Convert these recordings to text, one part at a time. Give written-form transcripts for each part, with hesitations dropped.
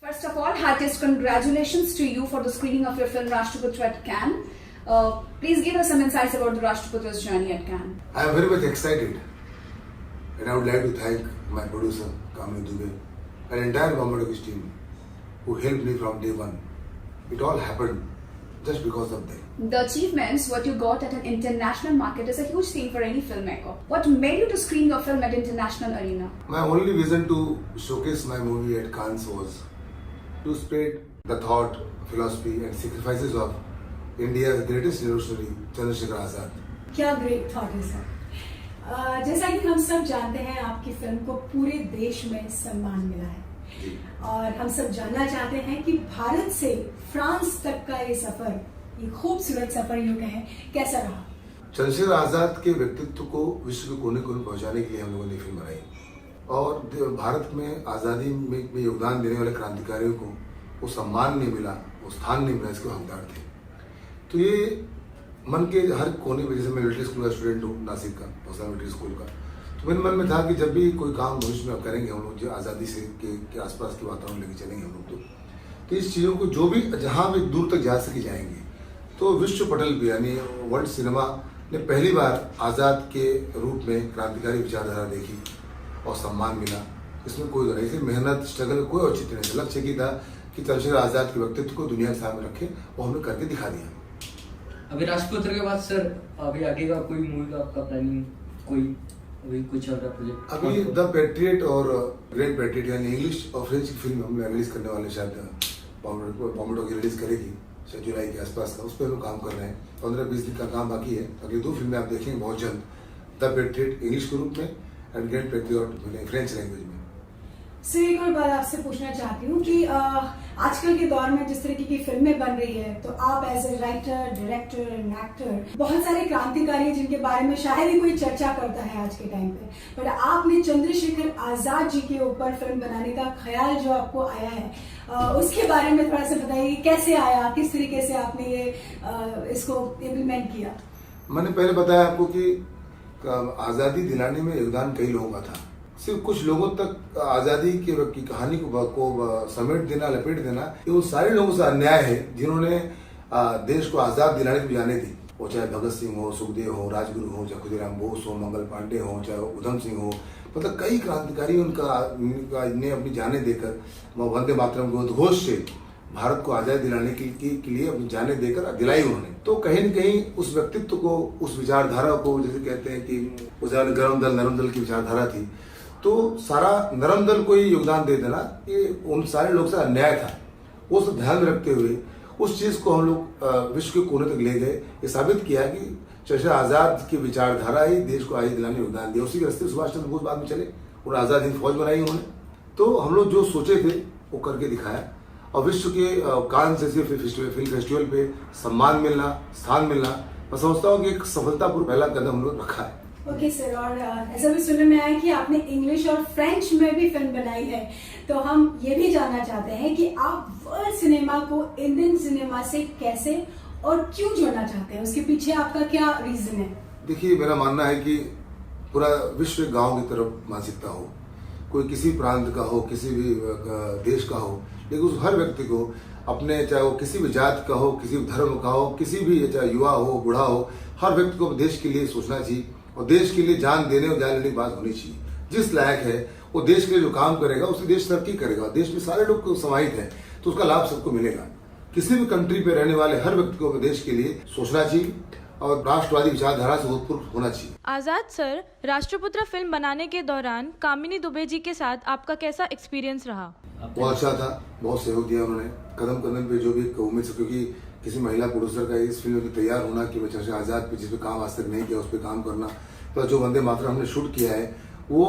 First of all, heartiest congratulations to you for the screening of your film Rashtraputra at Cannes. Please give us some insights about the Rashtraputra's journey at Cannes. I am very much excited, and I would like to thank my producer Kamini Dubey and entire Bombay Talkies team who helped me from day one. It all happened just because of them. The achievements, what you got at an international market is a huge thing for any filmmaker. What made you to screen your film at international arena? My only reason to showcase my movie at Cannes was to spread the thought, philosophy and sacrifices of India's greatest revolutionary, Chandrasekhar Azad. क्या great thought है sir. जैसा कि हम सब जानते हैं, आपकी film को पूरे देश में सम्मान मिला है और हम सब जानना चाहते हैं कि भारत से फ्रांस तक का ये सफर, ये खूबसूरत सफर यूं कहें, कैसा रहा? चंद्रशेखर आजाद के व्यक्तित्व को विश्व के कोने कोने पहुंचाने के लिए हम लोगों ने फिल्म बनाई और भारत में आज़ादी में योगदान देने वाले क्रांतिकारियों को वो सम्मान नहीं मिला, वो स्थान नहीं मिला, इसके हकदार थे। तो ये मन के हर कोने में, जैसे मैं मिलिट्री स्कूल का स्टूडेंट हूँ, नासिक का पौसा मिलिट्री स्कूल का, तो मेरे मन में था कि जब भी कोई काम भविष्य में करेंगे हम लोग, जो आज़ादी से के आसपास के वातावरण लेके चलेंगे हम लोग, तो इस चीज़ों को जो भी जहाँ भी दूर तक जा सके जाएंगे। तो विश्व पटल पे यानी वर्ल्ड सिनेमा ने पहली बार आज़ाद के रूप में क्रांतिकारी विचारधारा देखी और सम्मान मिला। इसमें कोई नहीं, इसलिए मेहनत स्ट्रगल कोई औचित्य नहीं था। लक्ष्य की था कि चंद्रशेखर आज़ाद के व्यक्तित्व को दुनिया के सामने रखे, वो हमने करके दिखा दिया। अभी राजपुत्र के बाद सर अभी आगे का कोई मूवी का आपका प्लानिंग, कोई अभी कुछ और प्रोजेक्ट? अभी द पैट्रियट और ग्रेट पैट्रियट यानी इंग्लिश और फ्रेंच की फिल्म हम रिलीज करने वाले, शायद बॉम्बे टॉकीज रिलीज करेगी शायद जुलाई के आसपास का, उस पर हम काम कर रहे हैं। 15-20 दिन का काम बाकी है। अगली 2 फिल्में आप देखेंगे बहुत जल्द, द पैट्रियट इंग्लिश के रूप में and great patriot French language में। सर एक और बात आपसे पूछना चाहती हूँ कि आजकल के दौर में जिस तरीके की फिल्में बन रही है, तो आप as a writer, director and actor, बहुत सारे क्रांतिकारी जिनके बारे में शायद ही कोई चर्चा करता है आज के टाइम पे, पर आपने चंद्रशेखर आजाद जी के ऊपर फिल्म बनाने का ख्याल जो आपको आया है, उसके बारे में थोड़ा सा बताइए, कैसे आया, किस तरीके से आपने ये इसको इम्प्लीमेंट किया? मैंने पहले बताया आपको कि आज़ादी दिलाने में योगदान कई लोगों का था। सिर्फ कुछ लोगों तक आज़ादी की कहानी को समेट देना, लपेट देना, ये उन सारे लोगों से अन्याय है जिन्होंने देश को आज़ाद दिलाने की जाने दी। वो चाहे भगत सिंह हो, सुखदेव हो, राजगुरु हो, चाहे खुदीराम बोस हो, मंगल पांडे हो, चाहे उधम सिंह हो, मतलब कई क्रांतिकारी ने अपनी जानें देकर वंदे मातरम के उद्घोष से भारत को आज़ादी दिलाने के लिए अपनी जानें देकर दिलाई उन्होंने। तो कहीं न कहीं उस व्यक्तित्व को, उस विचारधारा को, जैसे कहते हैं कि उस गरम दल नरम दल की विचारधारा थी, तो सारा नरम दल को ही योगदान दे देना, ये उन सारे लोग से अन्याय था। वो सब ध्यान में रखते हुए उस चीज़ को हम लोग विश्व के कोने तक ले गए। ये साबित किया कि चंद्रशेखर आज़ाद की विचारधारा ही देश को आज़ादी दिलाने में योगदान दिया। उसी के रास्ते सुभाष चंद्र बोस बाद में चले और आज़ाद हिंद फौज बनाई उन्होंने। तो हम लोग जो सोचे थे वो करके दिखाया और विश्व के कान से फिल्म फेस्टिवल पे सम्मान मिलना, स्थान मिलना, मैं समझता हूँ कि एक सफलतापूर्व पहला कदम हम लोग रखा है। ओके सर, और ऐसा भी सुनने में आया कि आपने इंग्लिश और फ्रेंच में भी फिल्म बनाई है, तो हम ये भी जानना चाहते हैं कि आप वर्ल्ड सिनेमा को इंडियन सिनेमा से कैसे और क्यों जोड़ना चाहते हैं, उसके पीछे आपका क्या रीजन है? देखिए, मेरा मानना है कि पूरा विश्व गांव की तरफ मानसिकता हो, कोई किसी प्रांत का हो, किसी भी देश का हो, लेकिन उस हर व्यक्ति को अपने, चाहे वो किसी भी जात का हो, किसी भी धर्म का हो, किसी भी, चाहे युवा हो, बूढ़ा हो, हर व्यक्ति को देश के लिए सोचना चाहिए और देश के लिए जान देने और जान लेने की बात होनी चाहिए। जिस लायक है वो देश के लिए जो काम करेगा उससे देश तरक्की करेगा। देश में सारे लोग समाहित हैं तो उसका लाभ सबको मिलेगा। किसी भी कंट्री पे रहने वाले हर व्यक्ति को देश के लिए सोचना चाहिए और राष्ट्रवादी विचारधारा से उत्पुष्ट होना चाहिए। आजाद सर, राष्ट्रपुत्र फिल्म बनाने के दौरान कामिनी दुबे जी के साथ आपका कैसा एक्सपीरियंस रहा? बहुत अच्छा था, बहुत सहयोग दिया उन्होंने कदम कदम पे, जो भी उम्मीद से, क्योंकि किसी महिला प्रोड्यूसर का इस फिल्म में तैयार होना कि चंद्रशेखर आज़ाद पे जिस पे काम आज तक नहीं किया उस पर काम करना, तो जो वंदे मातरम हमने शूट किया है वो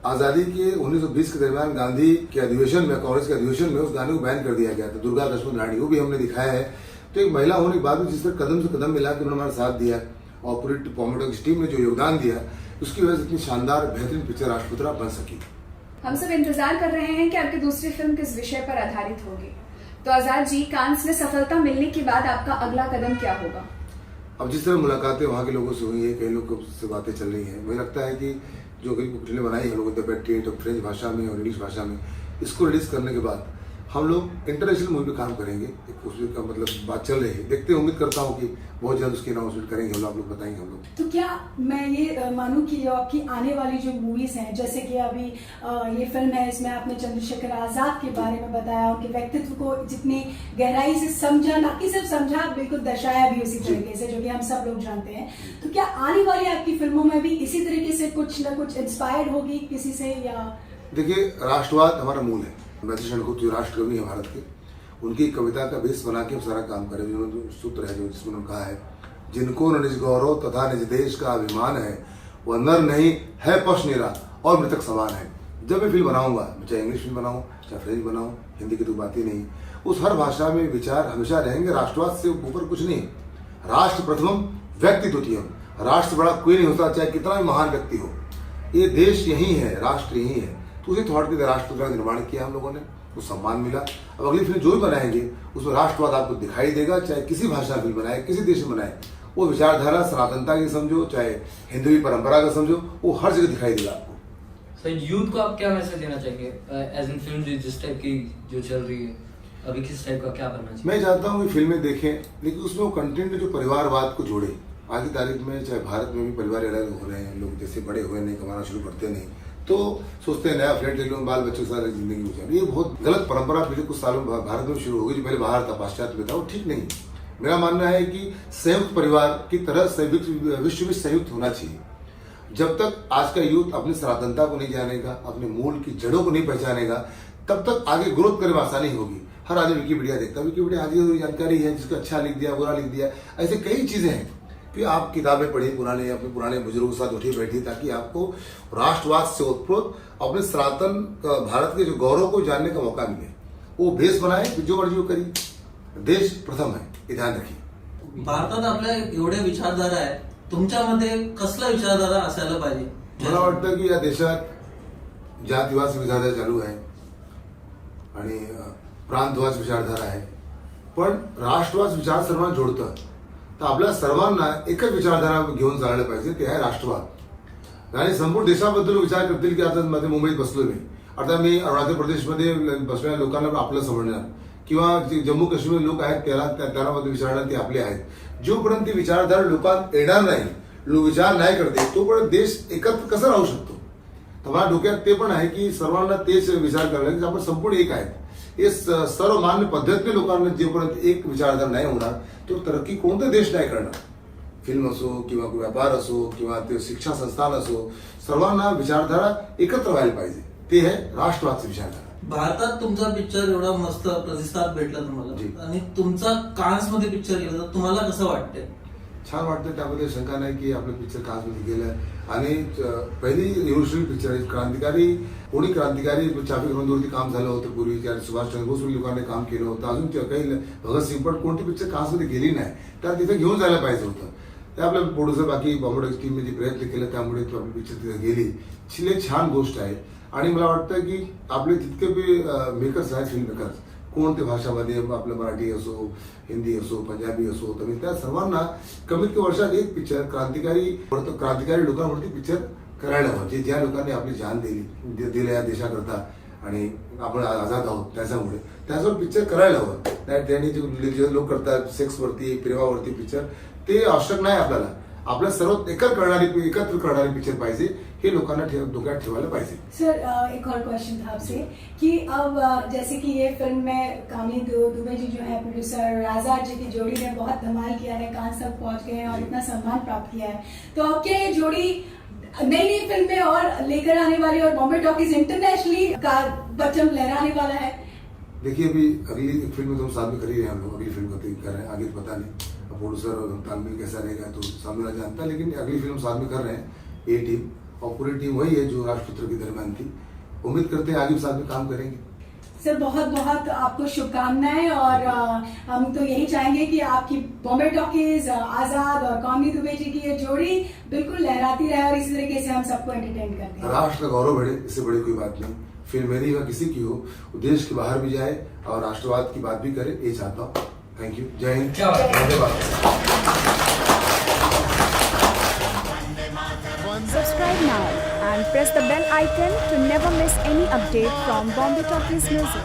आज़ादी के 1920 के दरमियान गांधी के अधिवेशन में, कांग्रेस के अधिवेशन में उस गाने को बैन कर दिया गया था, दुर्गा लक्ष्मण रानी, वो भी हमने दिखाया है। तो एक महिला होने के बाद भी जिस तरह कदम से कदम मिला के उन्होंने हमारा साथ दिया और पूरी बॉम्बे टॉकीज टीम ने जो योगदान दिया, उसकी वजह से इतनी शानदार बेहतरीन पिक्चर राष्ट्रपुत्र बन सकी। हम सब इंतजार कर रहे हैं कि आपकी दूसरी फिल्म किस विषय पर आधारित होगी। तो आजाद जी, कांस में सफलता मिलने के बाद आपका अगला कदम क्या होगा? अब जिस तरह मुलाकातें वहाँ के लोगों से हुई है, कई लोगों से बातें चल रही हैं, मुझे लगता है कि जो फिल्में बनाई है लोगों ने द पैट्रियट और फ्रेंच भाषा में और इंग्लिश भाषा में, इसको रिलीज करने के बाद हम लोग इंटरनेशनल मूवी पे काम करेंगे। एक उसका मतलब बात चल रही है, देखते हैं, उम्मीद करता हूँ कि बहुत जल्द उसकी अनाउंसमेंट करेंगे हम लोग, आप लोग बताएंगे हम लोग। तो क्या मैं ये मानूं कि जो आपकी आने वाली जो मूवीज हैं, जैसे कि अभी ये फिल्म है, इसमें आपने चंद्रशेखर आजाद के बारे में बताया, उनके व्यक्तित्व को जितनी गहराई से समझा, ना कि सिर्फ समझा, बिल्कुल दर्शाया भी उसी तरीके से, जो कि हम सब लोग जानते हैं। तो क्या आने वाली आपकी फिल्मों में भी इसी तरीके से कुछ ना कुछ इंस्पायर्ड होगी किसी से? या देखिए, राष्ट्रवाद हमारा मूल है। मैथिली को जो राष्ट्रकवि है भारत के, उनकी कविता का बेस बना के हम सारा काम करें। जो सूत्र है जो जिसमें उन्होंने कहा है, जिनको न निज गौरव तथा निज देश का अभिमान है, वह नर नहीं है पश निरा और मृतक समान है। जब मैं फिल्म बनाऊंगा, चाहे इंग्लिश फिल्म बनाऊं, चाहे फ्रेंच बनाऊं, हिंदी की तो बात ही नहीं, उस हर भाषा में विचार हमेशा रहेंगे राष्ट्रवाद से ऊपर कुछ नहीं। राष्ट्र प्रथमम व्यक्ति द्वितीयम। राष्ट्र बड़ा कोई नहीं होता, चाहे कितना भी महान व्यक्ति हो। ये देश यही है, राष्ट्र यही है। तो उसी थॉट के राष्ट्र का निर्माण किया हम लोगों ने, वो सम्मान मिला। अब अगली फिल्म जो भी बनाएंगे उसमें राष्ट्रवाद आपको दिखाई देगा, चाहे किसी भाषा में फिल्म बनाए, किसी देश में बनाए। वो विचारधारा सनातनता की समझो, चाहे हिंदू परंपरा का समझो, वो हर जगह दिखाई देगा आपको। सर, यूथ को आप क्या मैसेज देना चाहेंगे एज इन फिल्म जिस टाइप की जो चल रही है अभी, किस टाइप का क्या करना चाहिए? मैं चाहता हूँ कि फिल्में देखें, लेकिन उसमें वो कंटेंट जो परिवारवाद को जोड़े। आज की तारीख में चाहे भारत में भी परिवार अलग हो रहे हैं, लोग जैसे बड़े हुए नहीं, कमाना शुरू करते नहीं, तो सोचते हैं नया फ्लैट ले लो, बाल बच्चों के साथ जिंदगी गुजारो। ये बहुत गलत परंपरा पिछले कुछ सालों में भारत में शुरू होगी, जो पहले बाहर था, पाश्चात्य में था, वो ठीक नहीं। मेरा मानना है कि संयुक्त परिवार की तरह विश्व में संयुक्त होना चाहिए। जब तक आज का यूथ अपनी सनातनता को नहीं जानेगा, अपने मूल की जड़ों को नहीं पहचानेगा, तब तक आगे ग्रोथ करने में आसानी होगी। हर आदमी विकिपीडिया देखता है, विकिपीडिया आदि जानकारी है, जिसको अच्छा लिख दिया, बुरा लिख दिया, ऐसे कई चीजें हैं कि आप किताबें पढ़िए, पुराने अपने पुराने बुजुर्गों के साथ उठी बैठी, ताकि आपको राष्ट्रवाद से उत्प्रोत अपने सनातन भारत के जो गौरव को जानने का मौका मिले। वो बेस बनाए, जो मर्जी वो करिए, देश प्रथम है, हे ध्यान रखिए। भारतात आपल्या एवढे विचारधारा आहे, तुमच्यामध्ये कसला विचारधारा असायला पाहिजे? मला वाटतं की या देशात जातवाद विचारधारा चालू आहे आणि प्रांतवाद विचारधारा आहे, पण राष्ट्रवाद विचार सर्वांना जोडतं। तर आपल्या सर्वांना एकच विचारधारा घेऊन चाललं पाहिजे, ते आहे राष्ट्रवाद। आणि संपूर्ण देशाबद्दल विचार करतील की आता मध्ये मुंबईत बसलो मी, आता मी अरुणाचल प्रदेशमध्ये बसलेल्या लोकांना आपलं समजणार, किंवा जे जम्मू काश्मीर लोक आहेत त्याला विचारणार ते आपले आहेत। जोपर्यंत ती विचारधारा लोकांत येणार नाही, लोक विचार नाही करते, तोपर्यंत देश एकत्र कसा राहू शकतो? तर माझ्या डोक्यात ते पण आहे की सर्वांना तेच विचार करायला की आपण संपूर्ण एक आहेत। हे सर्वमान्य पद्धतीने लोकांना जोपर्यंत एक विचारधारा नाही होणार, तो तरक्की कोणता देश नाही करणार। फिल्म असो किंवा व्यापार असो किंवा ते शिक्षण संस्थान असो, सर्वांना विचारधारा एकत्र व्हायला पाहिजे, ते आहे राष्ट्रवादची विचारधारा। भारतात तुमचा पिक्चर एवढा मस्त प्रतिसाद भेटला जी. तुम्हाला, आणि तुमचा कान्स मध्ये पिक्चर गेला, तर तुम्हाला कसं वाटतंय? छान वाटतं, त्यामध्ये शंका नाही की आपलं पिक्चर कान्समध्ये गेलं। आणि पहिली रिव्होल्युशनरी पिक्चर आहे, क्रांतिकारी, कोणी क्रांतिकारी ट्रॅफिक रोडवरती काम झालं होतं पूर्वी, त्यात सुभाषचंद्र बोस लोकांनी काम केलं होतं, अजून काही भगतसिंग, पण कोणती पिक्चर कान्समध्ये गेली नाही, त्या तिथे घेऊन जायला पाहिजे होतं। ते आपल्या प्रोड्युसर बाकी बॉम्बे टीमने जे प्रयत्न केले, त्यामुळे तो आपली पिक्चर तिथे गेली। ही छान गोष्ट आहे। आणि मला वाटतं की आपले जितके बी मेकर्स आहेत, फिल्म मेकर्स, कोणत्या भाषामध्ये, आपलं मराठी असो, हिंदी असो, पंजाबी असो, तमिळ, त्या सर्वांना कमीत कमी वर्षात एक पिक्चर क्रांतिकारी लोकांवरती पिक्चर करायला हवं, जे ज्या लोकांनी आपली जान दिली या देशाकरता, आणि आपण आझाद आहोत त्याच्यामुळे, त्याच्यावर पिक्चर करायला हवं। त्यांनी जे लोक करतात सेक्सवरती, प्रेमावरती पिक्चर, ते आवश्यक नाही आपल्याला। आपल्या सर्व एकत्र करणारी पिक्चर पाहिजे, हे लोकांना डोक्यात ठेवायला पाहिजे। सर, एक और क्वेश्चन था आपसे कि अब जैसे कि ये फिल्म में कामिनी दुबे जी जो है प्रोड्यूसर, आजाद जी की जोड़ी ने बहुत धमाल किया है, कांस तक पहुंच गए हैं और इतना सम्मान प्राप्त किया है, तो अब क्या ये जोड़ी नई फिल्में और लेकर आने वाली, और बॉम्बे टॉकीज इंटरनेशनली का परचम लहराने वाला है? देखिए, अभी अगली फिल्म तो हम साथ में कर ही रहे हैं, हम लोग अगली फिल्म का तैयार कर रहे हैं, आगे पता नहीं प्रोड्यूसर और तालमेल कैसा रहेगा तो सामने वाला जानता है, लेकिन अगली फिल्म साथ में कर रहे हैं। ये टीम और पूरी टीम वही है जो राजपुत्र के दरमियान थी। उम्मीद करते हैं आगे भी साथ में काम करेंगे। सर, बहुत बहुत आपको शुभकामनाएं, और हम तो यही चाहेंगे कि आपकी बॉम्बे टॉकीज, आजाद और कामिनी दुबे जी की ये जोड़ी बिल्कुल लहराती रहे, और इसी तरीके से हम सबको एंटरटेन करते हैं। राष्ट्र का गौरव बढ़े, इससे बड़ी कोई बात नहीं। फिल्म मेरी या किसी की हो, देश के बाहर भी जाए और राष्ट्रवाद की बात भी करे, ये चाहता हूँ। थैंक यू, जय हिंद, धन्यवाद। Subscribe now and press the bell icon to never miss any update from Bombay Talkies Music.